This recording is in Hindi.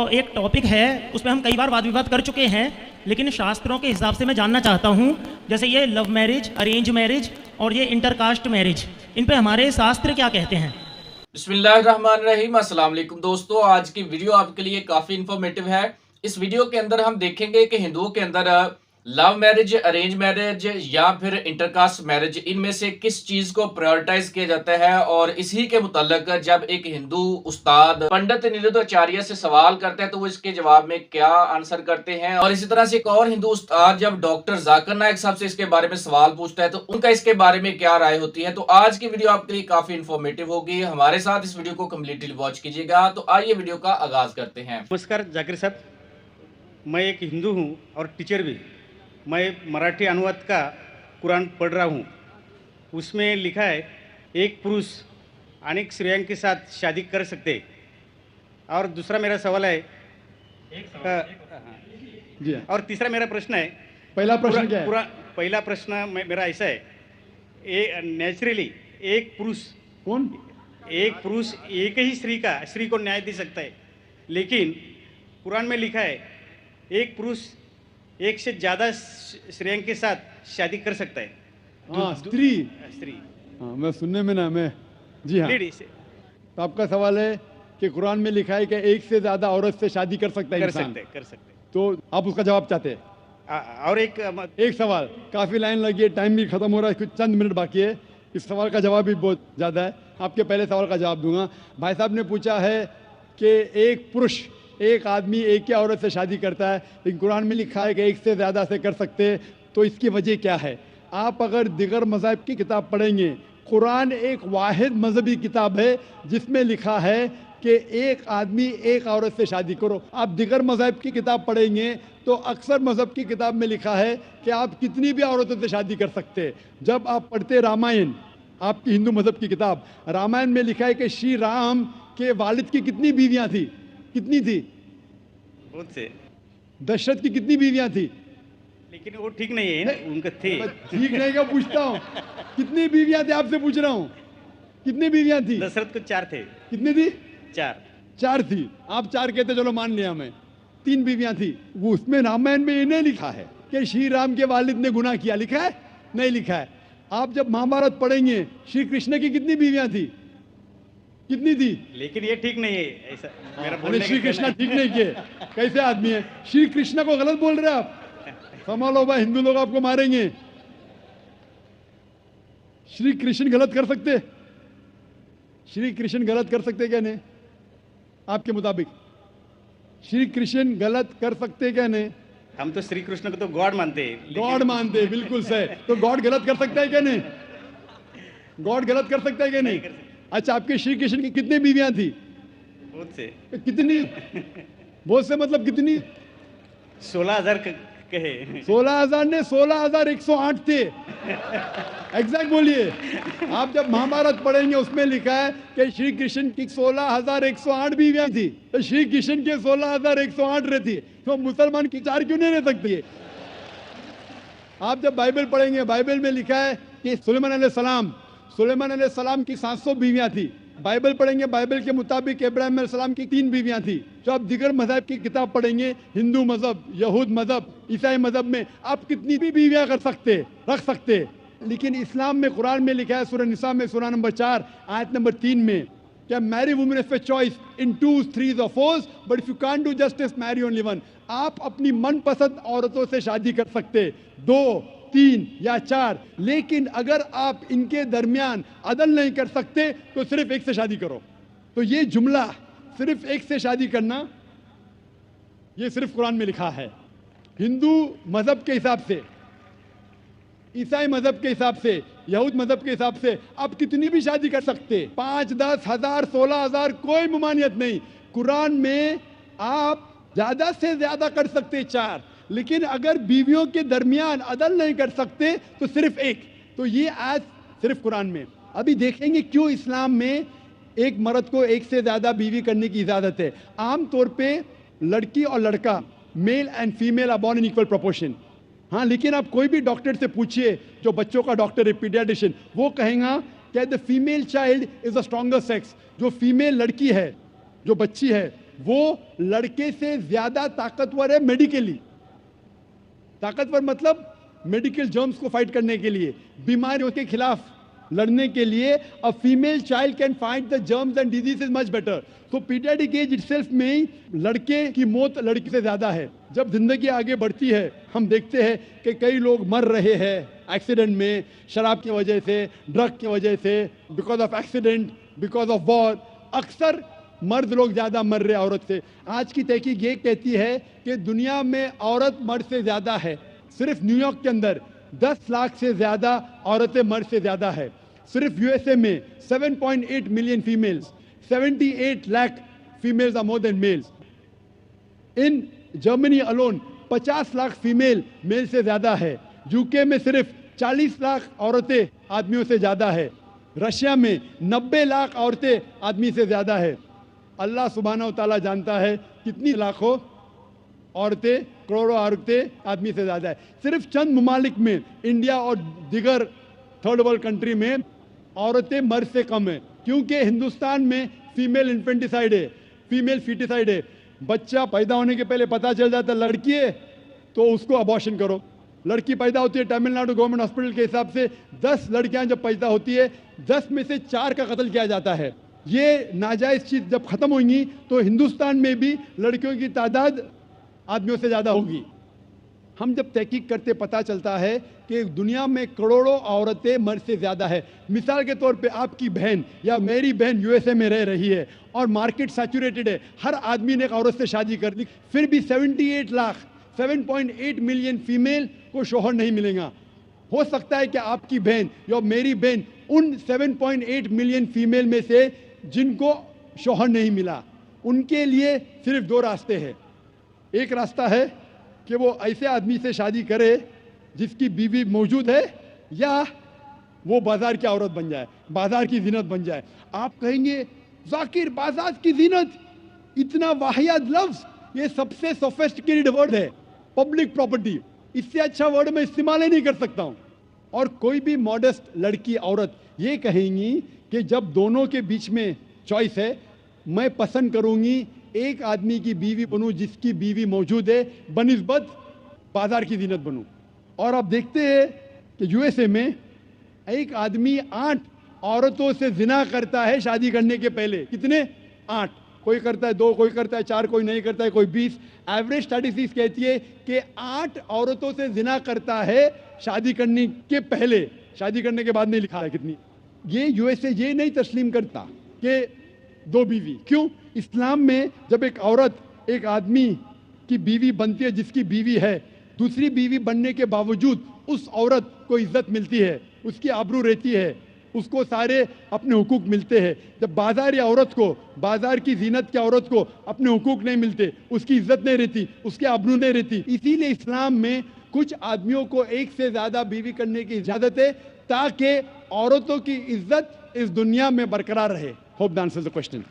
तो एक टॉपिक है, उसमें हम कई बार वाद विवाद कर चुके हैं, लेकिन शास्त्रों के हिसाब से मैं जानना चाहता हूँ, जैसे ये लव मैरिज, अरेंज मैरिज और ये इंटरकास्ट मैरिज, इन पे हमारे शास्त्र क्या कहते हैं। बिस्मिल्लाहिर्रहमानिर्रहीम। अस्सलाम वालेकुम दोस्तों, आज की वीडियो आपके लिए काफ़ी इन्फॉर्मेटिव है। इस वीडियो के अंदर हम देखेंगे कि हिंदुओं के अंदर लव मैरिज, अरेंज मैरिज या फिर इंटरकास्ट मैरिज, इनमें से किस चीज को प्रायोरिटाइज किया जाता है। और इसी के मुताल्लिक जब एक हिंदू उस्ताद पंडित निरुद्धाचार्य से सवाल करता है तो वो इसके जवाब में क्या आंसर करते हैं। और इसी तरह से एक और हिंदू उस्ताद जब डॉक्टर जाकिर नाइक साहब से इसके बारे में सवाल पूछता है तो उनका इसके बारे में क्या राय होती है। तो आज की वीडियो आपके लिए काफी इन्फॉर्मेटिव होगी, हमारे साथ इस वीडियो को कम्प्लीटली वॉच कीजिएगा। तो आइए वीडियो का आगाज करते हैं। नमस्कार जाकिर साहब, मैं एक हिंदू हूँ और टीचर भी। मैं मराठी अनुवाद का कुरान पढ़ रहा हूँ। उसमें लिखा है एक पुरुष अनेक स्त्रियों के साथ शादी कर सकते। और दूसरा मेरा सवाल है जी, और तीसरा मेरा प्रश्न है, पहला प्रश्न क्या है? पहला प्रश्न मेरा ऐसा है, नेचुरली एक पुरुष एक ही स्त्री को न्याय दे सकता है, लेकिन कुरान में लिखा है एक पुरुष एक से ज़्यादा स्त्रियों के साथ शादी कर सकता है। हाँ, स्त्री। हाँ, मैं सुनने में ना मैं जी हाँ। तो आपका सवाल है कि कुरान में लिखा है कि एक से ज़्यादा औरत से शादी कर सकता है इंसान। कर सकते। तो आप उसका जवाब चाहते हैं? और एक सवाल, काफ़ी लाइन लगी है, टाइम भी खत्म हो रहा है, कुछ चंद मिनट बाकी है। इस सवाल का जवाब भी बहुत ज़्यादा है। आपके पहले सवाल का जवाब दूंगा। भाई साहब ने पूछा है कि एक पुरुष, एक आदमी एक ही औरत से शादी करता है, लेकिन कुरान में लिखा है कि एक से ज़्यादा से कर सकते हैं। तो इसकी वजह क्या है? आप अगर दिगर मज़हब की किताब पढ़ेंगे, कुरान एक वाहिद मजहबी किताब है जिसमें लिखा है कि एक आदमी एक औरत से शादी करो। आप दिगर मज़हब की किताब पढ़ेंगे तो अक्सर मज़हब की किताब में लिखा है कि आप कितनी भी औरतों से शादी कर सकते हैं। जब आप पढ़ते रामायण, आपकी हिंदू मज़हब की किताब, रामायण में लिखा है कि श्री राम के वालिद की कितनी बीवियाँ थी? कितनी थी? बहुत से। दशरथ की कितनी बीवियां थी? लेकिन वो ठीक नहीं है, उनका थे। ठीक नहीं का पूछता हूँ, कितनी बीवियां थी आपसे पूछ रहा हूँ, कितनी बीवियां थी? दशरथ को 4 थे। कितनी थी? 4 थी। आप 4 कहते, चलो मान लिया मैं। 3 बीवियां थी। वो उसमें रामायण में ये नहीं लिखा है कि श्री राम के वालिद ने गुनाह किया, लिखा है? नहीं लिखा है। आप जब महाभारत पढ़ेंगे, श्री कृष्ण की कितनी बीवियां थी? कितनी थी? लेकिन ये ठीक नहीं है ऐसा मेरा बोलने श्री कृष्ण ठीक नहीं किए। कैसे आदमी है? श्री कृष्ण को गलत बोल रहे आप, संभालो भाई, हिंदू लोग आपको मारेंगे। श्री कृष्ण गलत कर सकते? श्री कृष्ण गलत कर सकते क्या नहीं? आपके मुताबिक श्री कृष्ण गलत कर सकते क्या नहीं? हम तो श्री कृष्ण को तो गॉड मानते हैं। गॉड मानते हैं, बिल्कुल सही। तो गॉड गलत कर सकता है क्या नहीं? गॉड गलत कर सकता है क्या नहीं? अच्छा, आपके श्री कृष्ण की कितनी बीवियां थी? बहुत से। कितनी? बहुत से मतलब कितनी? 16,000 कहे। 16,000 ने 16,108 थे। एग्जैक्ट बोलिए। आप जब महाभारत पढ़ेंगे उसमें लिखा है कि श्री कृष्ण की 16,108 बीवियां थी। तो श्री कृष्ण के 16,108 रहती, तो मुसलमान की 4 क्यों नहीं रह सकती है? आप जब बाइबल पढ़ेंगे, बाइबल में लिखा है कि सुलेमान अलैहिस्सलाम की 700 बीवियां थी। बाइबल पढ़ेंगे, बाइबल के मुताबिक इब्राहिम अलैहिस्सलाम की 3 बीवियां थी। जो आप दिगर मज़हब की किताब पढ़ेंगे, हिंदू मज़हब, यहूद मज़हब, ईसाई मज़हब में आप कितनी भी बीवियां रख सकते। लेकिन इस्लाम में, कुरान में लिखा है सूरह निसा में, सूरह नंबर 4 आयत नंबर 3 में, क्या marry women if a choice in 2, 3 or 4, but if you can't do justice marry only one. आप अपनी मनपसंद औरतों से शादी कर सकते, 2, 3 या 4, लेकिन अगर आप इनके दरमियान अदल नहीं कर सकते तो सिर्फ एक से शादी करो। तो ये जुमला, सिर्फ एक से शादी करना, ये सिर्फ कुरान में लिखा है। हिंदू मजहब के हिसाब से, ईसाई मजहब के हिसाब से, यहूद मजहब के हिसाब से आप कितनी भी शादी कर सकते, 5, 10, 1000, 16,000, कोई ममानियत नहीं। कुरान में आप ज्यादा से ज्यादा कर सकते 4, लेकिन अगर बीवियों के दरमियान अदल नहीं कर सकते तो सिर्फ एक। तो ये आज सिर्फ कुरान में। अभी देखेंगे क्यों इस्लाम में एक मर्द को एक से ज़्यादा बीवी करने की इजाज़त है। आम तौर पे लड़की और लड़का, male and female are born in equal proportion. हाँ, लेकिन आप कोई भी डॉक्टर से पूछिए, जो बच्चों का डॉक्टर है, पीडियाट्रिशियन, वो कहेगा कि the female child is the stronger sex. जो फीमेल लड़की है, जो बच्ची है, वो लड़के से ज्यादा ताकतवर है मेडिकली। ताकतवर मतलब मेडिकल जर्म्स को फाइट करने के लिए, बीमारियों के खिलाफ लड़ने के लिए a female child can fight the germs and disease much better. तो पीडियाट्रिक एज इटसेल्फ में ही लड़के की मौत लड़की से ज्यादा है। जब जिंदगी आगे बढ़ती है हम देखते हैं कि कई लोग मर रहे हैं एक्सीडेंट में, शराब की वजह से, ड्रग की वजह से, because of accident, because of war. अक्सर मर्द लोग ज्यादा मर रहे औरत से। आज की तहकीक ये कहती है कि दुनिया में औरत मर्द से ज्यादा है। सिर्फ न्यूयॉर्क के अंदर 10 लाख से ज्यादा औरतें मर्द से ज्यादा है। सिर्फ यूएसए में 7.8 million females, 78 lakh females are more than males. In Germany alone 50 lakh female male से ज्यादा है। यूके में सिर्फ 40 लाख औरतें आदमियों से ज्यादा है। रशिया में 90 लाख औरतें आदमी से ज्यादा है। अल्लाह सुब्हानहू व तआला जानता है कितनी लाखों औरतें, करोड़ों औरतें आदमी से ज्यादा है। सिर्फ चंद ममालिक में, इंडिया और दिगर थर्ड वर्ल्ड कंट्री में औरतें मर्द से कम है, क्योंकि हिंदुस्तान में फीमेल इन्फेंटिसाइड है, फीमेल फीटिसाइड है। बच्चा पैदा होने के पहले पता चल जाता लड़की है तो उसको अबॉर्शन करो। लड़की पैदा होती है तमिलनाडु गवर्नमेंट हॉस्पिटल के हिसाब से 10 लड़कियां जब पैदा होती है 10 में से 4 का कत्ल किया जाता है। ये नाजायज चीज जब खत्म होंगी तो हिंदुस्तान में भी लड़कियों की तादाद आदमियों से ज्यादा होगी। हम जब तहकीक करते पता चलता है कि दुनिया में करोड़ों औरतें मर्द से ज्यादा है। मिसाल के तौर पे आपकी बहन या मेरी बहन यूएसए में रह रही है और मार्केट सैचुरेटेड है, हर आदमी ने एक औरत से शादी कर ली, फिर भी 78 लाख 7.8 मिलियन फीमेल को शोहर नहीं मिलेगा। हो सकता है कि आपकी बहन या मेरी बहन उन 7.8 मिलियन फीमेल में से जिनको शोहर नहीं मिला, उनके लिए सिर्फ 2 रास्ते हैं। एक रास्ता है कि वो ऐसे आदमी से शादी करे जिसकी बीवी मौजूद है, या वो बाजार की औरत बन जाए, बाजार की जीनत बन जाए। आप कहेंगे जाकिर बाजार की जीनत, इतना वाहियात लफ्ज, ये सबसे सोफिस्टिकेटेड वर्ड है, पब्लिक प्रॉपर्टी, इससे अच्छा वर्ड मैं इस्तेमाल ही नहीं कर सकता हूं। और कोई भी मॉडेस्ट लड़की औरत ये कहेंगी कि जब दोनों के बीच में चॉइस है, मैं पसंद करूंगी एक आदमी की बीवी बनूं जिसकी बीवी मौजूद है बनिस्बत बाजार की जीनत बनूं। और आप देखते हैं कि यूएसए में एक आदमी 8 औरतों से जिना करता है शादी करने के पहले। कितने? 8। कोई करता है 2, कोई करता है 4, कोई नहीं करता है कोई 20। एवरेज स्टैटिस्टिक्स कहती है कि 8 औरतों से जिना करता है शादी करने के पहले, शादी करने के बाद नहीं लिखा है कितनी। ये यूएसए ये नहीं तस्लीम करता कि 2 बीवी। क्यों? इस्लाम में जब एक औरत एक आदमी की बीवी बनती है जिसकी बीवी है, दूसरी बीवी बनने के बावजूद उस औरत को इज्जत मिलती है, उसकी आबरू रहती है, उसको सारे अपने हुकूक मिलते हैं। जब बाजार या औरत को, बाजार की जीनत की औरत को अपने हुकूक नहीं मिलते, उसकी इज्जत नहीं रहती, उसकी आबरू नहीं रहती। इसीलिए इस्लाम में कुछ आदमियों को एक से ज्यादा बीवी करने की इजाजत है ताकि औरतों की इज्जत इस दुनिया में बरकरार रहे। Hope that answers the question.